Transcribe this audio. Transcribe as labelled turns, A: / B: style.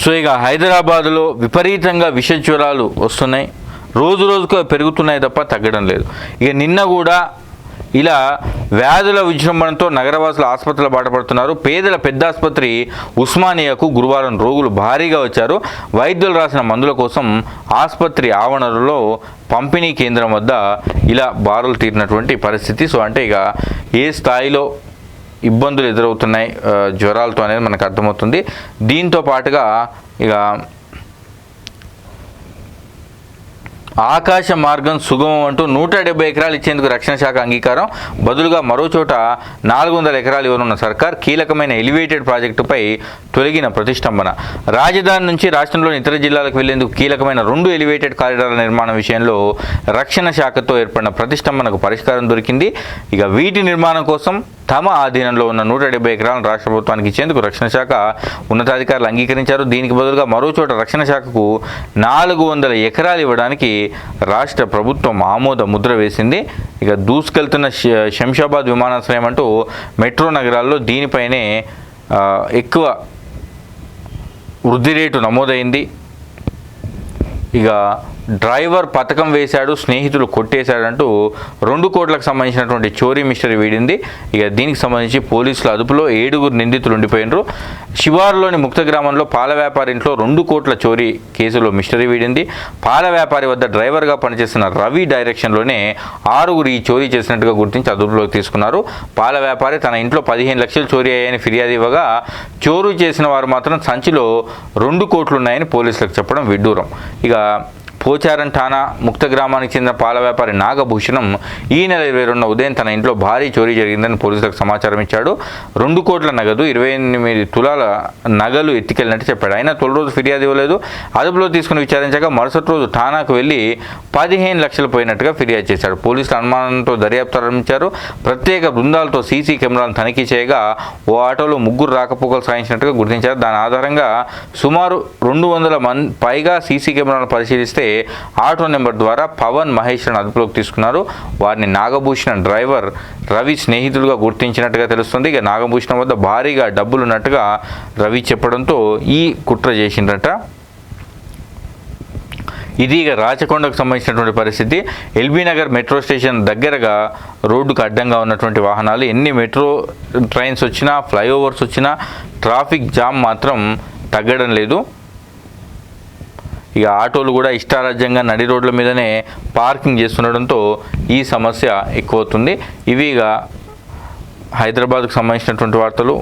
A: So ఇక హైదరాబాద్లో విపరీతంగా విష జ్వరాలు వస్తున్నాయి, రోజు రోజుకు పెరుగుతున్నాయి తప్ప తగ్గడం లేదు. ఇక నిన్న కూడా ఇలా వ్యాధుల విజృంభణతో నగరవాసులు ఆసుపత్రులు బాటపడుతున్నారు. పేదల పెద్ద ఆసుపత్రి ఉస్మానియాకు గురువారం రోగులు భారీగా వచ్చారు. వైద్యులు రాసిన మందుల కోసం ఆసుపత్రి ఆవరణలో పంపిణీ కేంద్రం వద్ద ఇలా బారులు తీరినటువంటి పరిస్థితి. సో అంటే ఇక ఏ స్థాయిలో ఇబ్బందులు ఎదురవుతున్నాయి జ్వరాలతో అనేది మనకు అర్థమవుతుంది. దీంతో పాటుగా ఇక ఆకాశ మార్గం సుగమం అంటూ 170 ఎకరాలు ఇచ్చేందుకు రక్షణ శాఖ అంగీకారం. బదులుగా మరో చోట 400 ఎకరాలు ఇవ్వనున్న సర్కార్. కీలకమైన ఎలివేటెడ్ ప్రాజెక్టుపై తొలగిన ప్రతిష్టంభన. రాజధాని నుంచి రాష్ట్రంలోని ఇతర జిల్లాలకు వెళ్లేందుకు కీలకమైన 2 ఎలివేటెడ్ కారిడార్ల నిర్మాణం విషయంలో రక్షణ శాఖతో ఏర్పడిన ప్రతిష్టంభనకు పరిష్కారం దొరికింది. ఇక వీటి నిర్మాణం కోసం తమ ఆధీనంలో ఉన్న 170 ఎకరాలను రాష్ట్ర ప్రభుత్వానికి ఇచ్చేందుకు రక్షణ శాఖ ఉన్నతాధికారులు అంగీకరించారు. దీనికి బదులుగా మరో చోట రక్షణ శాఖకు 400 ఎకరాలు ఇవ్వడానికి రాష్ట్ర ప్రభుత్వం ఆమోద ముద్ర వేసింది. ఇక దూసుకెళ్తున్న శంషాబాద్ విమానాశ్రయం అంటూ మెట్రో నగరాల్లో దీనిపైనే ఎక్కువ వృద్ధి రేటు నమోదైంది. ఇక డ్రైవర్ పథకం వేశాడు, స్నేహితులు కొట్టేశాడంటూ 2 కోట్లకు సంబంధించినటువంటి చోరీ మిస్టరీ వీడింది. ఇక దీనికి సంబంధించి పోలీసుల అదుపులో 7 నిందితులు ఉండిపోయినరు. శివారులోని ముక్త గ్రామంలో పాల వ్యాపారి ఇంట్లో 2 కోట్ల చోరీ కేసులో మిస్టరీ వీడింది. పాల వ్యాపారి వద్ద డ్రైవర్గా పనిచేస్తున్న రవి డైరెక్షన్లోనే 6 ఈ చోరీ చేసినట్టుగా గుర్తించి అదుపులోకి తీసుకున్నారు. పాల వ్యాపారి తన ఇంట్లో 15 లక్షలు చోరీ అయ్యాయని ఫిర్యాదు ఇవ్వగా చోరీ చేసిన వారు మాత్రం సంచిలో 2 కోట్లు ఉన్నాయని పోలీసులకు చెప్పడం విడ్డూరం. ఇక పోచారం ఠాణా ముక్త గ్రామానికి చెందిన పాల వ్యాపారి నాగభూషణం ఈ నెల 22న ఉదయం తన ఇంట్లో భారీ చోరీ జరిగిందని పోలీసులకు సమాచారం ఇచ్చాడు. 2 కోట్ల నగదు, 28 తులాల నగలు ఎత్తికెళ్ళినట్టు చెప్పాడు. అయినా తొలి రోజు ఫిర్యాదు ఇవ్వలేదు. అదుపులో తీసుకుని విచారించగా మరుసటి రోజు ఠానాకు వెళ్ళి 15 లక్షలు పోయినట్టుగా ఫిర్యాదు చేశాడు. పోలీసులు అనుమానంతో దర్యాప్తు ప్రారంభించారు. ప్రత్యేక బృందాలతో సీసీ కెమెరాలను తనిఖీ చేయగా ఓ ఆటోలో 3 రాకపోకలు సాగించినట్టుగా గుర్తించారు. దాని ఆధారంగా సుమారు 200 పైగా సీసీ కెమెరాలను పరిశీలిస్తే ఆటో నెంబర్ ద్వారా పవన్ మహేష్లను అదుపులోకి తీసుకున్నారు. వారిని నాగభూషణం డ్రైవర్ రవి స్నేహితులుగా గుర్తించినట్టుగా తెలుస్తుంది. ఇక నాగభూషణం వద్ద భారీగా డబ్బులు ఉన్నట్టుగా రవి చెప్పడంతో ఈ కుట్ర చేసిందట. ఇది ఇక రాచకొండకు సంబంధించినటువంటి పరిస్థితి. ఎల్బీ నగర్ మెట్రో స్టేషన్ దగ్గరగా రోడ్డుకు అడ్డంగా ఉన్నటువంటి వాహనాలు ఎన్ని మెట్రో ట్రైన్స్ వచ్చినా, ఫ్లైఓవర్స్ వచ్చినా ట్రాఫిక్ జామ్ మాత్రం తగ్గడం లేదు. ఇక ఆటోలు కూడా ఇష్టారాజ్యంగా నడి రోడ్ల మీదనే పార్కింగ్ చేస్తుండడంతో ఈ సమస్య ఎక్కువవుతుంది. ఇవి ఇక హైదరాబాద్కు సంబంధించినటువంటి వార్తలు.